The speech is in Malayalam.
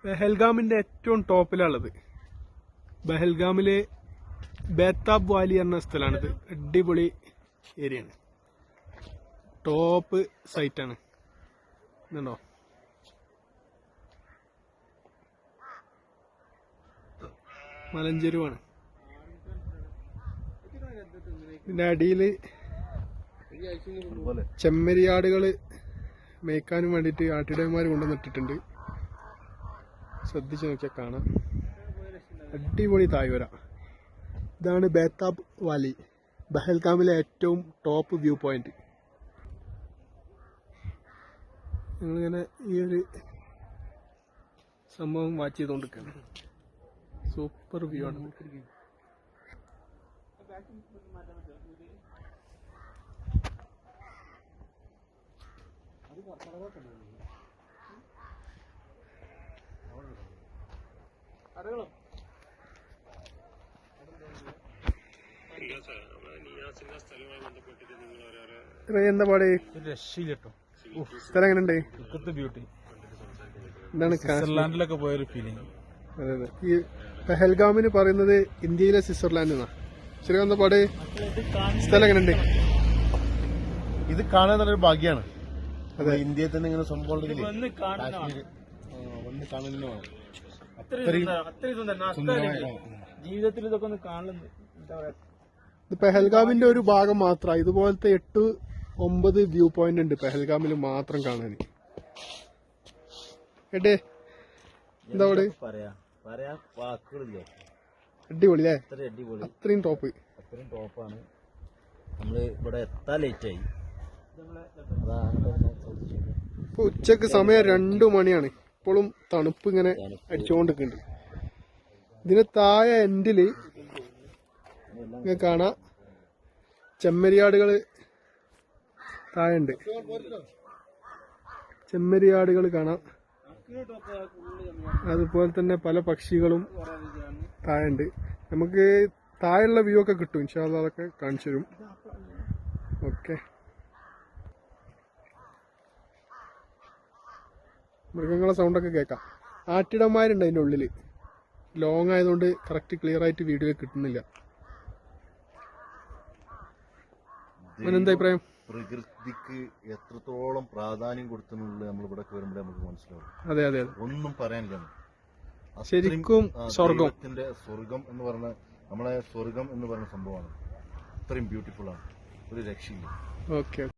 ബഹൽഗാമിന്റെ ഏറ്റവും ടോപ്പിലുള്ളത്. ബഹൽഗാമിലെ ബേതാബ് വാലി എന്ന സ്ഥലമാണിത്. അടിപൊളി ഏരിയയാണ്, ടോപ്പ് സൈറ്റാണ്. ഇതുണ്ടോ, മലഞ്ചെരുവാണ്. ഇതിന്റെ അടിയില് ചെമ്മരിയാടുകള് മേയ്ക്കാനും വേണ്ടിയിട്ട് ആട്ടിടയന്മാർ കൊണ്ടുവന്നിട്ടിട്ടുണ്ട്. ശ്രദ്ധിച്ചു നോക്കിയാൽ കാണാം, അടിപൊളി താഴ്വര. ഇതാണ് ബേതാബ് വാലി, ബഹൽഗാമിലെ ഏറ്റവും ടോപ്പ് വ്യൂ പോയിന്റ്. ഞങ്ങളിങ്ങനെ ഈ ഒരു സംഭവം വാച്ച് ചെയ്തുകൊണ്ടിരിക്കുകയാണ്. സൂപ്പർ വ്യൂ ആണ്. എന്താ പാട്, സ്ഥലം എങ്ങനെയുണ്ട്? എന്താണ് സ്വിറ്റ്സർലാൻഡിലൊക്കെ പോയൊരു ഫീലിംഗ്. അതെ അതെ, ഈ പെഹൽഗാമിന് പറയുന്നത് ഇന്ത്യയിലെ സ്വിറ്റ്സർലാൻഡ് എന്നാ. ശരി, എന്താ പാട്, സ്ഥലം എങ്ങനെയുണ്ട്? ഇത് കാണാൻ നല്ലൊരു ഭാഗ്യമാണ്. അതെ, ഇന്ത്യയിൽ തന്നെ ഇങ്ങനെ സംഭവം ജീവിതത്തിൽ ഇതൊക്കെ ഒന്ന് കാണുന്നത്. ഇത് പെഹൽഗാമിന്റെ ഒരു ഭാഗം മാത്രമാണ്. ഇതുപോലത്തെ 8-9 വ്യൂ പോയിന്റ് ഉണ്ട് പെഹൽഗാമിൽ മാത്രം കാണാൻ. എടേ എന്താ അടിപൊളി അല്ലേ? അത്രയും ടോപ്പാണ്. നമ്മള് ഇവിടെ എത്താൻ ലേറ്റ് ആയി. ഇപ്പൊ ഉച്ചക്ക് സമയം 2 മണിയാണ്. ഇപ്പോഴും തണുപ്പ് ഇങ്ങനെ അടിച്ചുകൊണ്ടിരിക്കുന്നുണ്ട്. ഇതിന് താഴെ എൻഡില് കാണാം ചെമ്മരിയാടുകള് താഴെയുണ്ട്. ചെമ്മരിയാടുകൾ കാണാം. അതുപോലെ തന്നെ പല പക്ഷികളും താഴെയുണ്ട്. നമുക്ക് താഴെയുള്ള വ്യൂ ഒക്കെ കിട്ടും. ഇൻഷാ അല്ലാഹ് അതൊക്കെ കാണിച്ചു തരും. ഓക്കെ, മൃഗങ്ങളെ സൗണ്ടൊക്കെ കേൾക്കാം. ആട്ടിടന്മാരുണ്ട് അതിൻ്റെ ഉള്ളിൽ. ലോങ് ആയതുകൊണ്ട് കറക്റ്റ് ക്ലിയർ ആയിട്ട് വീഡിയോ കിട്ടുന്നില്ല. എന്താ അഭിപ്രായം? പ്രകൃതിക്ക് എത്രത്തോളം പ്രാധാന്യം കൊടുത്തുള്ളത് നമ്മൾ ഇവിടെ വരുമ്പോൾ നമുക്ക് മനസ്സിലാവും. അതെ അതെ, ഒന്നും പറയാനില്ല. ശരിക്കും സ്വർഗത്തിന്റെ സ്വർഗം എന്ന് പറഞ്ഞ നമ്മളെ സ്വർഗം എന്ന് പറയുന്ന സംഭവമാണ്. അത്രയും ബ്യൂട്ടിഫുൾ ആണ്, ഒരു രക്ഷയില്ല. ഓക്കെ.